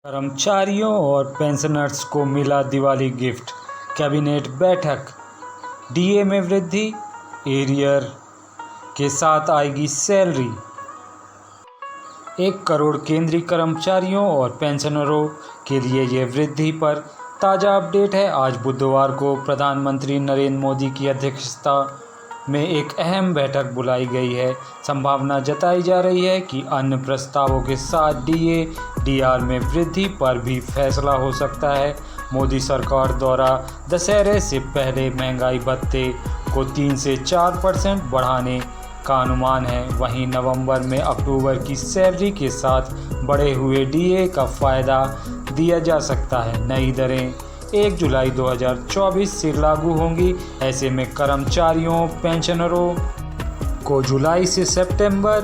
कर्मचारियों और पेंशनर्स को मिला दिवाली गिफ्ट, कैबिनेट बैठक। डीए में वृद्धि, एरियर के साथ आएगी सैलरी। 1 करोड़ केंद्रीय कर्मचारियों और पेंशनरों के लिए यह वृद्धि पर ताज़ा अपडेट है। आज बुधवार को प्रधानमंत्री नरेंद्र मोदी की अध्यक्षता में एक अहम बैठक बुलाई गई है। संभावना जताई जा रही है कि अन्य प्रस्तावों के साथ डीए डीआर में वृद्धि पर भी फैसला हो सकता है। मोदी सरकार द्वारा दशहरे से पहले महंगाई भत्ते को 3 से 4% बढ़ाने का अनुमान है। वहीं नवंबर में अक्टूबर की सैलरी के साथ बढ़े हुए डीए का फ़ायदा दिया जा सकता है। नई दरें 1 जुलाई 2024 से लागू होंगी। ऐसे में कर्मचारियों पेंशनरों को जुलाई से सितंबर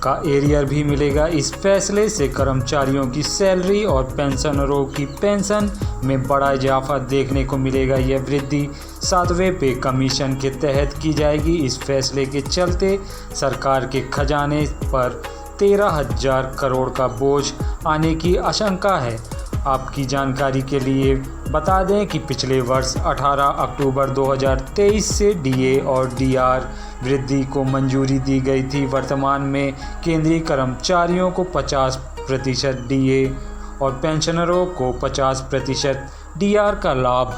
का एरियर भी मिलेगा। इस फैसले से कर्मचारियों की सैलरी और पेंशनरों की पेंशन में बड़ा इजाफा देखने को मिलेगा। यह वृद्धि 7वें पे कमीशन के तहत की जाएगी। इस फैसले के चलते सरकार के खजाने पर 13,000 करोड़ का बोझ आने की आशंका है। आपकी जानकारी के लिए बता दें कि पिछले वर्ष 18 अक्टूबर 2023 से डीए और डीआर वृद्धि को मंजूरी दी गई थी। वर्तमान में केंद्रीय कर्मचारियों को 50% डीए और पेंशनरों को 50% डीआर का लाभ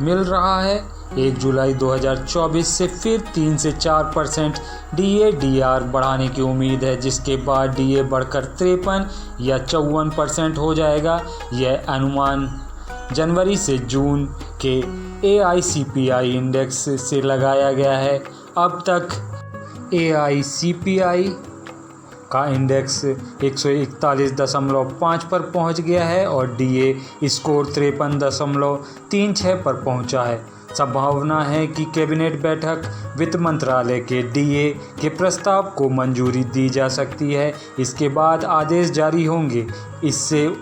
मिल रहा है। 1 जुलाई 2024 से फिर 3 से 4% डीए डीआर बढ़ाने की उम्मीद है, जिसके बाद डीए बढ़कर 53 या 54% हो जाएगा। यह अनुमान जनवरी से जून के एआईसीपीआई इंडेक्स से लगाया गया है। अब तक एआईसीपीआई का इंडेक्स 141.5 पर पहुंच गया है और डीए स्कोर 53.36 पर पहुंचा है। संभावना है कि कैबिनेट बैठक वित्त मंत्रालय के डीए के प्रस्ताव को मंजूरी दी जा सकती है। इसके बाद आदेश जारी होंगे। इससे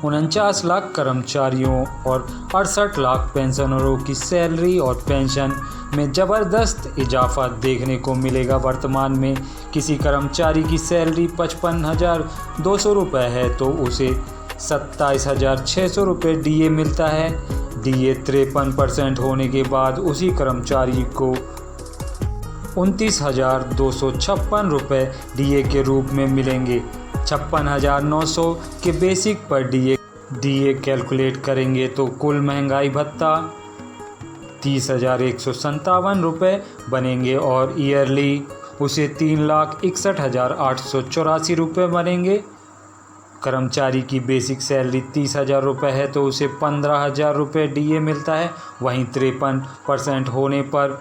49 लाख कर्मचारियों और 68 लाख पेंशनरों की सैलरी और पेंशन में ज़बरदस्त इजाफा देखने को मिलेगा। वर्तमान में किसी कर्मचारी की सैलरी 55,200 रुपये है तो उसे 27,600 रुपये डीए मिलता है। डीए 53% होने के बाद उसी कर्मचारी को 29,256 रुपये डीए के रूप में मिलेंगे। 56,900 के बेसिक पर डीए कैलकुलेट करेंगे तो कुल महंगाई भत्ता 30,157 रुपये बनेंगे और ईयरली उसे 3,61,884 रुपये बनेंगे। कर्मचारी की बेसिक सैलरी 30,000 रुपये है तो उसे 15,000 रुपये डीए मिलता है। वहीं 53% होने पर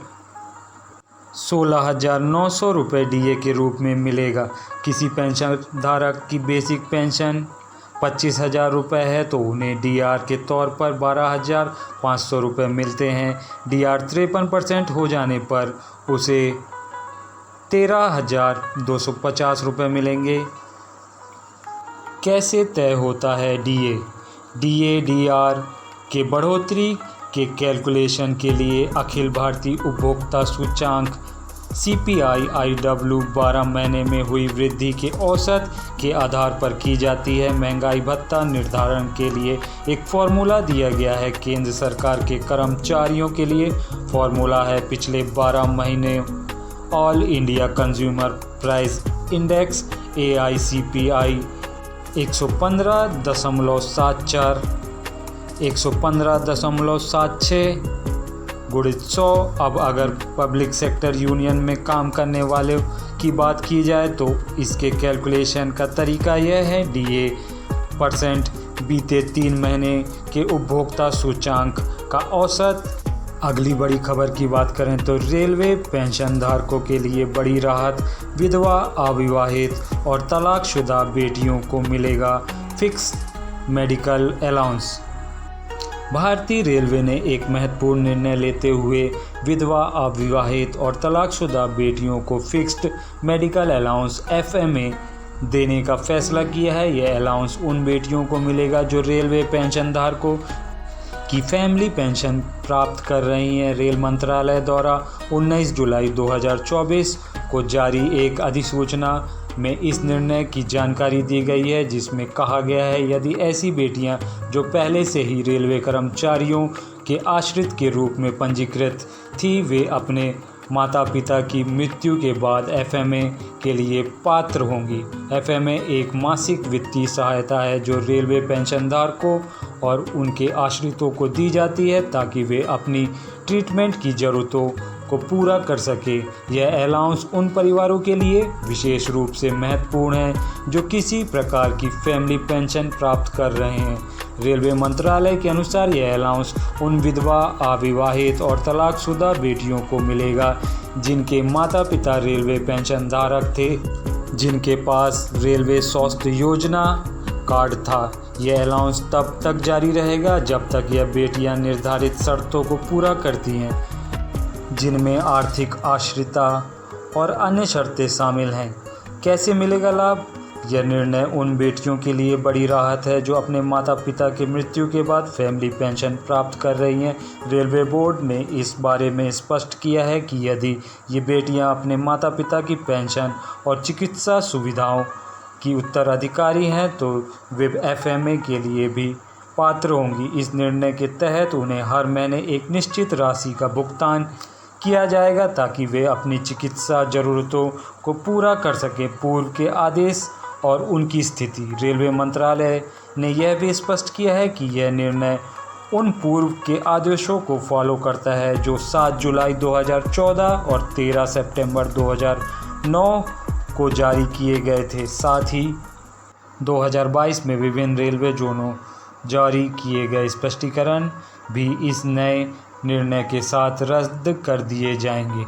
16,900 रुपये डीए के रूप में मिलेगा। किसी पेंशन धारक की बेसिक पेंशन 25,000 रुपये है तो उन्हें डीआर के तौर पर 12,500 रुपये मिलते हैं। डीआर 53% हो जाने पर उसे 13,250 रुपये मिलेंगे। कैसे तय होता है डीए? डीए डीआर के बढ़ोतरी के कैलकुलेशन के लिए अखिल भारतीय उपभोक्ता सूचांक CPI-IW 12 महीने में हुई वृद्धि के औसत के आधार पर की जाती है। महंगाई भत्ता निर्धारण के लिए एक फॉर्मूला दिया गया है। केंद्र सरकार के कर्मचारियों के लिए फॉर्मूला है पिछले 12 महीने all India consumer price index AICPI 115.74 115.76 गुणित 100। अब अगर पब्लिक सेक्टर यूनियन में काम करने वाले की बात की जाए तो इसके कैलकुलेशन का तरीका यह है। डीए % बीते 3 महीने के उपभोक्ता सूचांक का औसत। अगली बड़ी खबर की बात करें तो रेलवे पेंशन धारकों के लिए बड़ी राहत। विधवा, अविवाहित और तलाकशुदा बेटियों को मिलेगा फिक्स मेडिकल अलाउंस। भारतीय रेलवे ने एक महत्वपूर्ण निर्णय लेते हुए विधवा, अविवाहित और तलाकशुदा बेटियों को फिक्स्ड मेडिकल अलाउंस FMA देने का फैसला किया है। यह अलाउंस उन बेटियों को मिलेगा जो रेलवे पेंशन धारकों की फैमिली पेंशन प्राप्त कर रही हैं। रेल मंत्रालय द्वारा 19 जुलाई 2024 को जारी एक अधिसूचना में इस निर्णय की जानकारी दी गई है, जिसमें कहा गया है यदि ऐसी बेटियां जो पहले से ही रेलवे कर्मचारियों के आश्रित के रूप में पंजीकृत थी, वे अपने माता पिता की मृत्यु के बाद एफएमए के लिए पात्र होंगी। एफएमए एक मासिक वित्तीय सहायता है जो रेलवे पेंशनधारकों और उनके आश्रितों को दी जाती है ताकि वे अपनी ट्रीटमेंट की ज़रूरतों को पूरा कर सके। यह अलाउंस उन परिवारों के लिए विशेष रूप से महत्वपूर्ण है जो किसी प्रकार की फैमिली पेंशन प्राप्त कर रहे हैं। रेलवे मंत्रालय के अनुसार यह अलाउंस उन विधवा, अविवाहित और तलाकशुदा बेटियों को मिलेगा जिनके माता पिता रेलवे पेंशन धारक थे, जिनके पास रेलवे स्वास्थ्य योजना कार्ड था। यह अलाउंस तब तक जारी रहेगा जब तक यह बेटियां निर्धारित शर्तों को पूरा करती हैं, जिनमें आर्थिक आश्रिता और अन्य शर्तें शामिल हैं। कैसे मिलेगा लाभ? यह निर्णय उन बेटियों के लिए बड़ी राहत है जो अपने माता पिता की मृत्यु के बाद फैमिली पेंशन प्राप्त कर रही हैं। रेलवे बोर्ड ने इस बारे में स्पष्ट किया है कि यदि ये बेटियां अपने माता पिता की पेंशन और चिकित्सा सुविधाओं की उत्तराधिकारी हैं तो वे एफएमए के लिए भी पात्र होंगी। इस निर्णय के तहत उन्हें हर महीने एक निश्चित राशि का भुगतान किया जाएगा ताकि वे अपनी चिकित्सा ज़रूरतों को पूरा कर सकें। पूर्व के आदेश और उनकी स्थिति। रेलवे मंत्रालय ने यह भी स्पष्ट किया है कि यह निर्णय उन पूर्व के आदेशों को फॉलो करता है जो 7 जुलाई 2014 और 13 सितंबर 2009 को जारी किए गए थे। साथ ही 2022 में विभिन्न रेलवे जोनों जारी किए गए स्पष्टीकरण भी इस नए निर्णय के साथ रद्द कर दिए जाएंगे।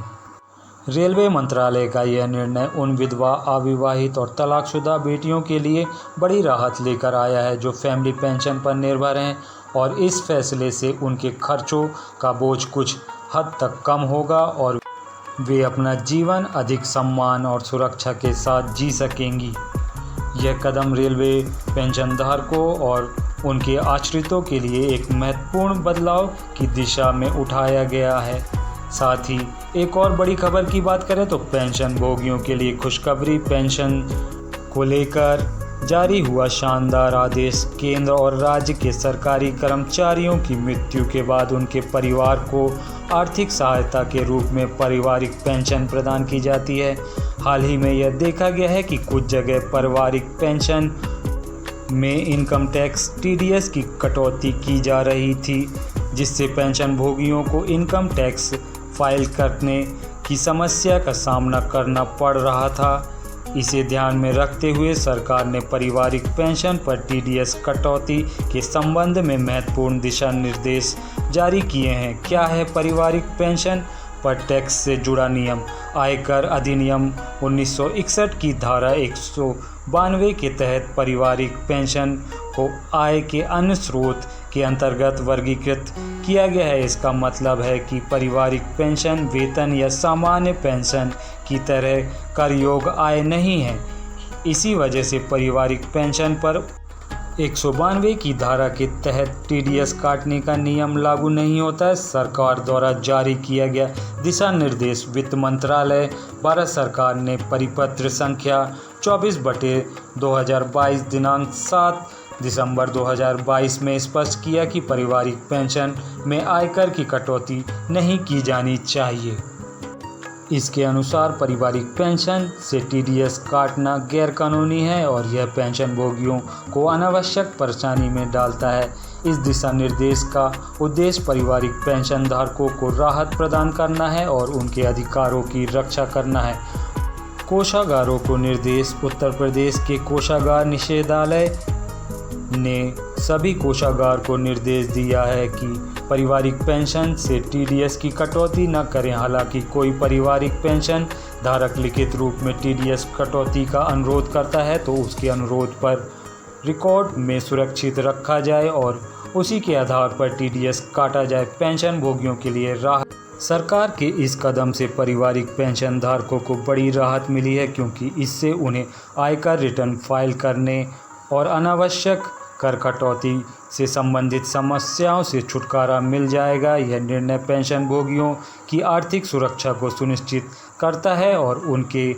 रेलवे मंत्रालय का यह निर्णय उन विधवा, अविवाहित और तलाकशुदा बेटियों के लिए बड़ी राहत लेकर आया है जो फैमिली पेंशन पर निर्भर हैं, और इस फैसले से उनके खर्चों का बोझ कुछ हद तक कम होगा और वे अपना जीवन अधिक सम्मान और सुरक्षा के साथ जी सकेंगी। यह कदम रेलवे पेंशनधारकों और उनके आश्रितों के लिए एक महत्वपूर्ण बदलाव की दिशा में उठाया गया है। साथ ही एक और बड़ी खबर की बात करें तो पेंशन भोगियों के लिए खुशखबरी। पेंशन को लेकर जारी हुआ शानदार आदेश केंद्र और राज्य के सरकारी कर्मचारियों की मृत्यु के बाद उनके परिवार को आर्थिक सहायता के रूप में पारिवारिक पेंशन प्रदान की जाती है। हाल ही में यह देखा गया है कि कुछ जगह पारिवारिक पेंशन में इनकम टैक्स टीडीएस की कटौती की जा रही थी, जिससे पेंशन भोगियों को इनकम टैक्स फाइल करने की समस्या का सामना करना पड़ रहा था। इसे ध्यान में रखते हुए सरकार ने पारिवारिक पेंशन पर टीडीएस कटौती के संबंध में महत्वपूर्ण दिशा निर्देश जारी किए हैं। क्या है पारिवारिक पेंशन पर टैक्स से जुड़ा नियम? आयकर अधिनियम 1961 की धारा 192 के तहत पारिवारिक पेंशन को आय के अन्य स्रोत के अंतर्गत वर्गीकृत किया गया है। इसका मतलब है कि पारिवारिक पेंशन वेतन या सामान्य पेंशन की तरह कर योग्य आय नहीं है। इसी वजह से पारिवारिक पेंशन पर 192 की धारा के तहत टीडीएस काटने का नियम लागू नहीं होता है। सरकार द्वारा जारी किया गया दिशा निर्देश वित्त मंत्रालय भारत सरकार ने परिपत्र संख्या 24/2022 दिनांक 7 दिसंबर 2022 में स्पष्ट किया कि पारिवारिक पेंशन में आयकर की कटौती नहीं की जानी चाहिए। इसके अनुसार पारिवारिक पेंशन से टीडीएस काटना गैरकानूनी है और यह पेंशन भोगियों को अनावश्यक परेशानी में डालता है। इस दिशा निर्देश का उद्देश्य पारिवारिक पेंशन धारकों को राहत प्रदान करना है और उनके अधिकारों की रक्षा करना है। कोषागारों को निर्देश। उत्तर प्रदेश के कोषागार निदेशालय ने सभी कोषागार को निर्देश दिया है कि पारिवारिक पेंशन से टीडीएस की कटौती न करें। हालांकि कोई पारिवारिक पेंशन धारक लिखित रूप में टीडीएस कटौती का अनुरोध करता है तो उसके अनुरोध पर रिकॉर्ड में सुरक्षित रखा जाए और उसी के आधार पर टीडीएस काटा जाए। पेंशन भोगियों के लिए राहत। सरकार के इस कदम से पारिवारिक पेंशन धारकों को बड़ी राहत मिली है क्योंकि इससे उन्हें आयकर रिटर्न फाइल करने और अनावश्यक कर कटौती से संबंधित समस्याओं से छुटकारा मिल जाएगा। यह निर्णय पेंशन भोगियों की आर्थिक सुरक्षा को सुनिश्चित करता है और उनके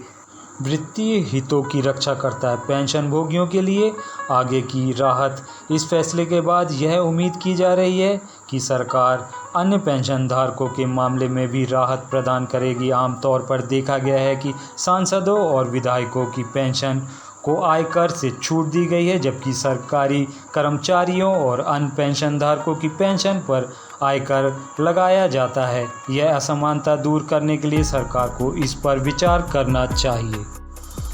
वित्तीय हितों की रक्षा करता है। पेंशनभोगियों के लिए आगे की राहत। इस फैसले के बाद यह उम्मीद की जा रही है कि सरकार अन्य पेंशनधारकों के मामले में भी राहत प्रदान करेगी। आमतौर पर देखा गया है कि सांसदों और विधायकों की पेंशन को आयकर से छूट दी गई है, जबकि सरकारी कर्मचारियों और अन्य पेंशनधारकों की पेंशन पर आयकर लगाया जाता है। यह असमानता दूर करने के लिए सरकार को इस पर विचार करना चाहिए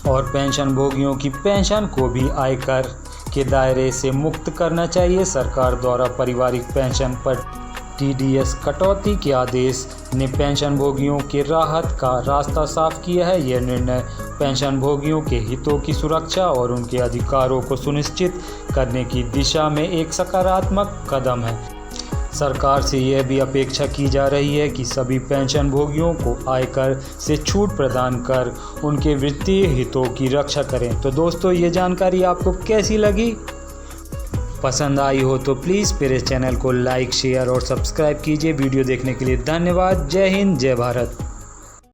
और पेंशनभोगियों की पेंशन को भी आयकर के दायरे से मुक्त करना चाहिए। सरकार द्वारा पारिवारिक पेंशन पर TDS कटौती के आदेश ने पेंशनभोगियों के राहत का रास्ता साफ किया है। यह निर्णय पेंशनभोगियों के हितों की सुरक्षा और उनके अधिकारों को सुनिश्चित करने की दिशा में एक सकारात्मक कदम है। सरकार से यह भी अपेक्षा की जा रही है कि सभी पेंशनभोगियों को आयकर से छूट प्रदान कर उनके वित्तीय हितों की रक्षा करें। तो दोस्तों, ये जानकारी आपको कैसी लगी? पसंद आई हो तो प्लीज़ मेरे चैनल को लाइक, शेयर और सब्सक्राइब कीजिए। वीडियो देखने के लिए धन्यवाद। जय हिंद, जय भारत।